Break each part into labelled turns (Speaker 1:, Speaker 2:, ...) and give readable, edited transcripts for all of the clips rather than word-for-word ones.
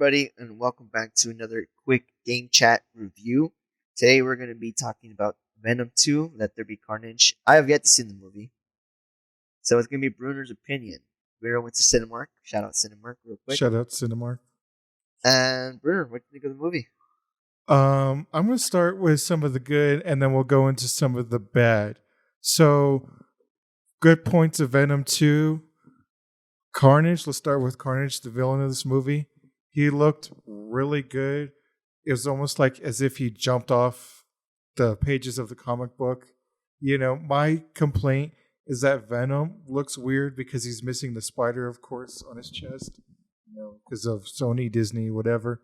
Speaker 1: everybody, and welcome back to another quick game chat review. Today, we're going to be talking about Venom 2, Let There Be Carnage. I have yet to see the movie, so it's going to be Brunner's opinion. We're went to Cinemark. Shout out Cinemark, real quick.
Speaker 2: Shout out Cinemark.
Speaker 1: And Brunner, what do you think of the movie?
Speaker 2: I'm going to start with some of the good, and then we'll go into some of the bad. So, good points of Venom 2. Carnage, let's start with Carnage, the villain of this movie. He looked really good. It was almost like as if he jumped off the pages of the comic book. You know, my complaint is that Venom looks weird because he's missing the spider, of course, on his chest. You know, because of Sony, Disney, whatever.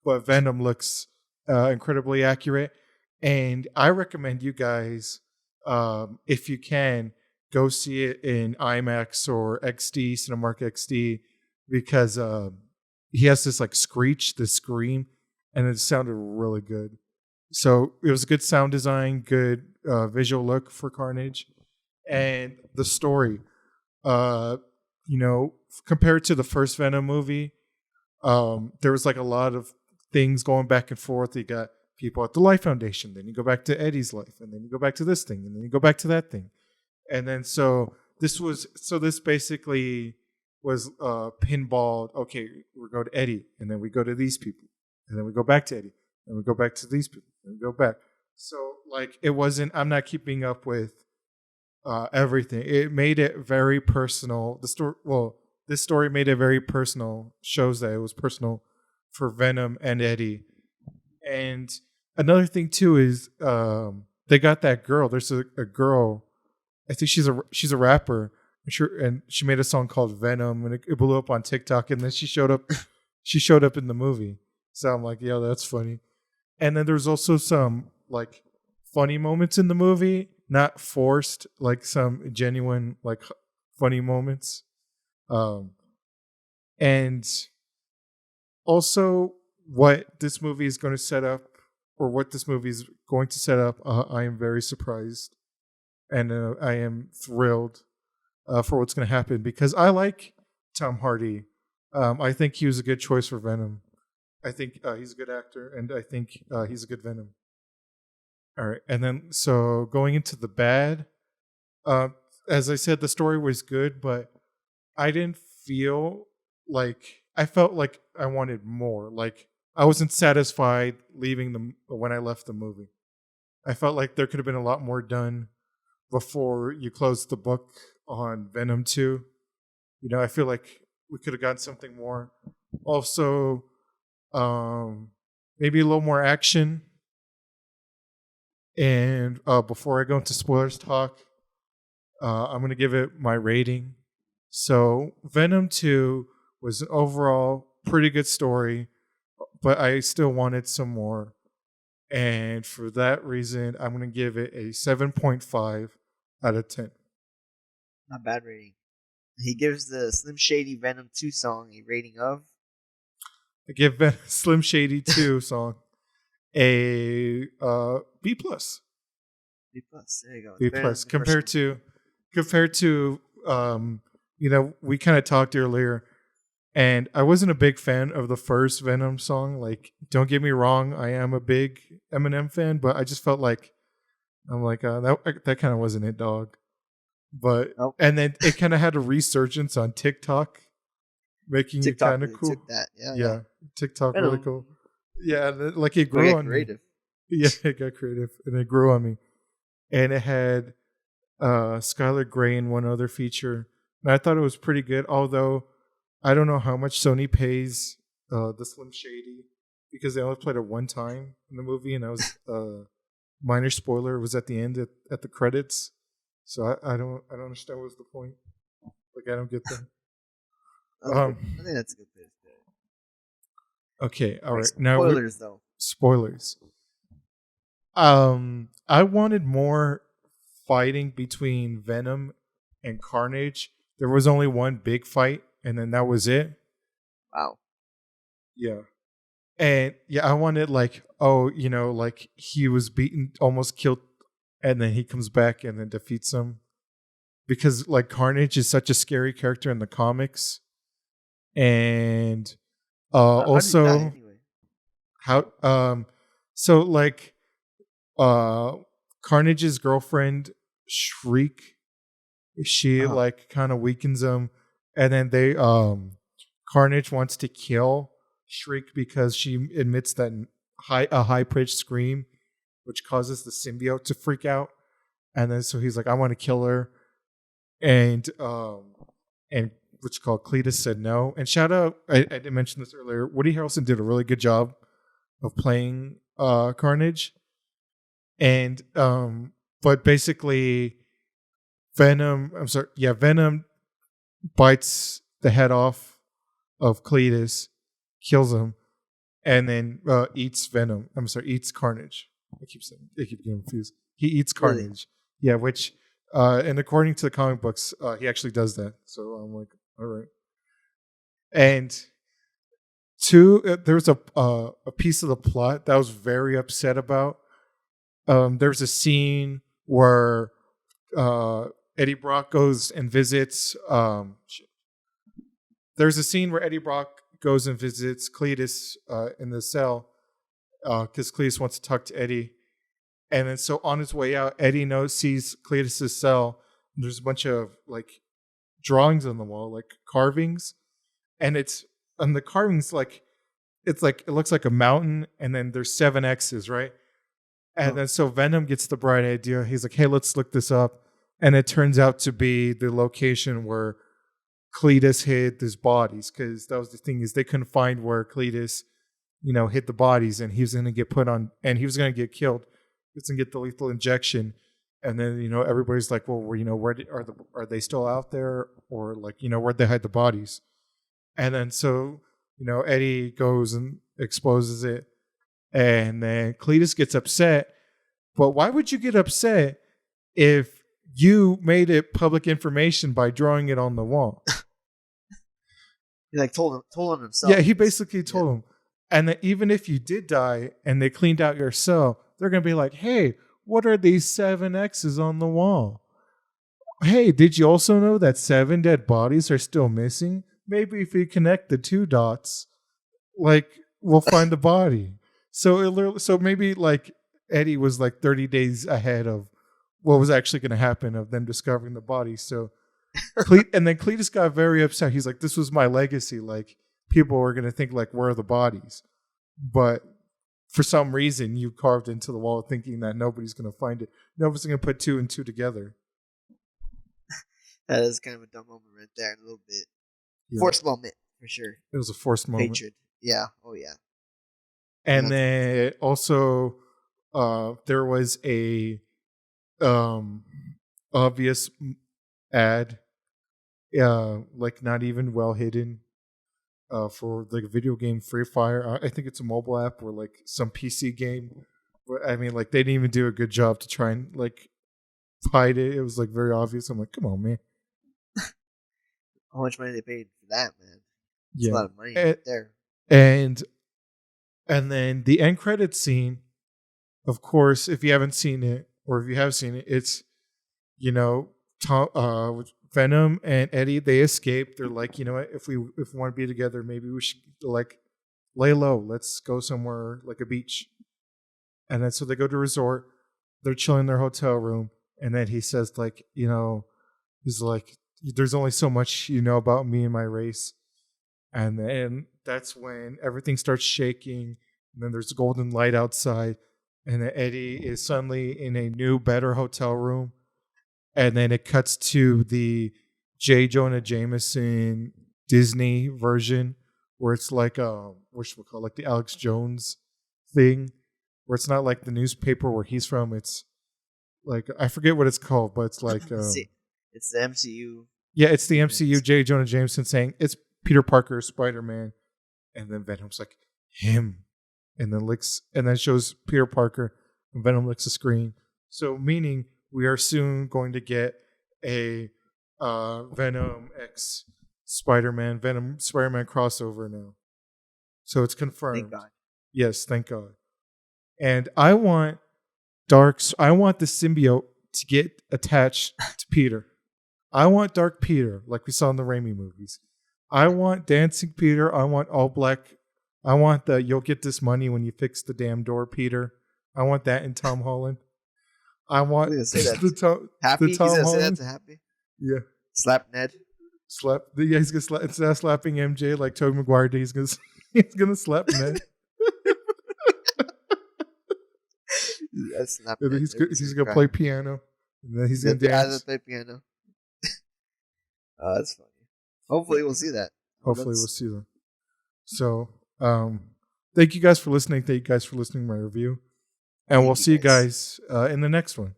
Speaker 2: But Venom looks incredibly accurate. And I recommend you guys, if you can, go see it in IMAX or XD, Cinemark XD, because he has this like screech, this scream, and it sounded really good. So it was a good sound design, good visual look for Carnage, and the story. You know, compared to the first Venom movie, there was like a lot of things going back and forth. You got people at the Life Foundation, then you go back to Eddie's life, and then you go back to this thing, and then you go back to that thing. And then this basically was pinballed. Okay, we go to Eddie, and then we go to these people, and then we go back to Eddie, and we go back to these people, and we go back. So like it wasn't. I'm not keeping up with everything. It made it very personal. This story made it very personal. Shows that it was personal for Venom and Eddie. And another thing too is they got that girl. There's a girl. I think she's a rapper, and she made a song called Venom, and it blew up on TikTok. And then she showed up. She showed up in the movie, so I'm like, yo, that's funny. And then there's also some like funny moments in the movie, not forced, like some genuine like funny moments. And also what this movie is going to set up, or what this movie is going to set up, I am very surprised. And I am thrilled for what's going to happen because I like Tom Hardy. I think he was a good choice for Venom. I think he's a good actor, and I think he's a good Venom. All right, and then so going into the bad, as I said, the story was good, but I didn't feel like I felt like I wanted more. Like I wasn't satisfied leaving when I left the movie. I felt like there could have been a lot more done before you close the book on Venom 2. You know, I feel like we could have gotten something more. Also, maybe a little more action. And before I go into spoilers talk, I'm going to give it my rating. So, Venom 2 was an overall pretty good story, but I still wanted some more. And for that reason, I'm going to give it a 7.5 out of 10.
Speaker 1: Not bad rating. He gives the Slim Shady Venom 2 song a rating of?
Speaker 2: I give Slim Shady 2 song a B plus.
Speaker 1: B plus. There you go.
Speaker 2: B plus compared to you know, we kind of talked earlier, and I wasn't a big fan of the first Venom song. Like, don't get me wrong, I am a big Eminem fan, but I just felt like that kind of wasn't it, dog. But
Speaker 1: nope.
Speaker 2: And then it kind of had a resurgence on TikTok, making it kind of cool.
Speaker 1: Took that.
Speaker 2: Yeah. TikTok
Speaker 1: Venom.
Speaker 2: really cool. Yeah, like it grew on
Speaker 1: creative.
Speaker 2: me. Yeah, it got creative, and it grew on me. And it had Skylar Grey and one other feature, and I thought it was pretty good. Although I don't know how much Sony pays the Slim Shady, because they only played it one time in the movie, and that was minor spoiler. It was at the end at the credits. So I don't understand what's the point. Like I don't get that.
Speaker 1: I think that's a good bit.
Speaker 2: Okay, all right.
Speaker 1: Now spoilers though.
Speaker 2: Spoilers. I wanted more fighting between Venom and Carnage. There was only one big fight, and then that was it.
Speaker 1: Wow.
Speaker 2: Yeah. And yeah, I wanted like, oh, you know, like he was beaten, almost killed, and then he comes back and then defeats him. Because like Carnage is such a scary character in the comics. And
Speaker 1: How did he die
Speaker 2: Also,
Speaker 1: anyway?
Speaker 2: how so like uh Carnage's girlfriend Shriek, she
Speaker 1: Uh-huh.
Speaker 2: like kind of weakens him, and then they Carnage wants to kill Shriek because she emits that high pitched scream, which causes the symbiote to freak out, and then so he's like, I want to kill her, and what's called Cletus said no. And shout out, I didn't mention this earlier. Woody Harrelson did a really good job of playing Carnage, and but basically Venom bites the head off of Cletus, kills him, and then eats Venom. Eats Carnage. I keep getting confused. He eats
Speaker 1: Really?
Speaker 2: Carnage. Yeah, which and according to the comic books, he actually does that. So I'm like, all right. And there was a piece of the plot that I was very upset about. There's a scene where Eddie Brock goes and visits. There's a scene where Eddie Brock goes and visits Cletus in the cell because Cletus wants to talk to Eddie. And then so on his way out, Eddie sees Cletus's cell. And there's a bunch of like drawings on the wall, like carvings, and it's on the carvings like it looks like a mountain, and then there's 7 X's, right? And
Speaker 1: Oh.
Speaker 2: then so Venom gets the bright idea. He's like, "Hey, let's look this up," and it turns out to be the location where Cletus hid his bodies, because that was the thing, is they couldn't find where Cletus, hid the bodies, and he was going to get put on, and he was going to get killed. He was going to get the lethal injection, and then everybody's like, well, are they still out there, or like where'd they hide the bodies? And then so Eddie goes and exposes it, and then Cletus gets upset. But why would you get upset if you made it public information by drawing it on the wall?
Speaker 1: He like told on himself.
Speaker 2: Yeah, he basically told him. And that even if you did die and they cleaned out your cell, they're going to be like, hey, what are these 7 X's on the wall? Hey, did you also know that 7 dead bodies are still missing? Maybe if we connect the 2 dots, like, we'll find the body. So maybe like Eddie was like 30 days ahead of what was actually going to happen of them discovering the body. So, and then Cletus got very upset. He's like, this was my legacy. Like, people were going to think like, where are the bodies? But for some reason, you carved into the wall thinking that nobody's going to find it. Nobody's going to put 2 and 2 together.
Speaker 1: That is kind of a dumb moment right there, a little bit.
Speaker 2: Yeah.
Speaker 1: Forced moment, for sure.
Speaker 2: It was a forced moment.
Speaker 1: Hatred. Yeah. Oh, yeah.
Speaker 2: And then also, there was a obvious ad, like not even well hidden, for like a video game Free Fire. I think it's a mobile app or like some PC game. But I mean, like they didn't even do a good job to try and like hide it. It was like very obvious. I'm like, come on, man.
Speaker 1: How much money they paid for that, man? It's
Speaker 2: Yeah,
Speaker 1: a lot of money right there.
Speaker 2: And then the end credits scene. Of course, if you haven't seen it, or if you have seen it, it's Venom and Eddie, they escape. They're like, you know what? If we want to be together, maybe we should like lay low. Let's go somewhere like a beach. And then so they go to a resort. They're chilling in their hotel room, and then he says like, he's like, there's only so much you know about me and my race. And then that's when everything starts shaking. And then there's a golden light outside. And then Eddie is suddenly in a new, better hotel room. And then it cuts to the J. Jonah Jameson Disney version, where it's like like the Alex Jones thing, where it's not like the newspaper where he's from. It's like, I forget what it's called, but it's like
Speaker 1: it's the MCU.
Speaker 2: Yeah, it's the MCU. J. Jonah Jameson saying it's Peter Parker, Spider-Man, and then Venom's like him. And then shows Peter Parker, and Venom licks the screen. So meaning we are soon going to get a Venom X Spider-Man crossover now. So it's confirmed.
Speaker 1: Thank God.
Speaker 2: Yes, thank God. And I want the symbiote to get attached to Peter. I want Dark Peter, like we saw in the Raimi movies. I want Dancing Peter. I want all black I want the "you'll get this money when you fix the damn door, Peter." I want that in Tom Holland. I want
Speaker 1: He's gonna say that.
Speaker 2: the
Speaker 1: Happy? He's
Speaker 2: Tom
Speaker 1: gonna say that
Speaker 2: Holland.
Speaker 1: to Happy?
Speaker 2: Yeah,
Speaker 1: Slap Ned?
Speaker 2: yeah, he's gonna instead of slapping MJ like Tobey Maguire did, he's gonna slap Ned.
Speaker 1: Yeah, slap
Speaker 2: And then
Speaker 1: Ned.
Speaker 2: he's gonna play piano, and then he's gonna dance.
Speaker 1: Play piano. That's funny. Hopefully we'll see that.
Speaker 2: Hopefully we'll see them. So, thank you guys for listening. Thank you guys for listening to my review. And we'll see you guys in the next one.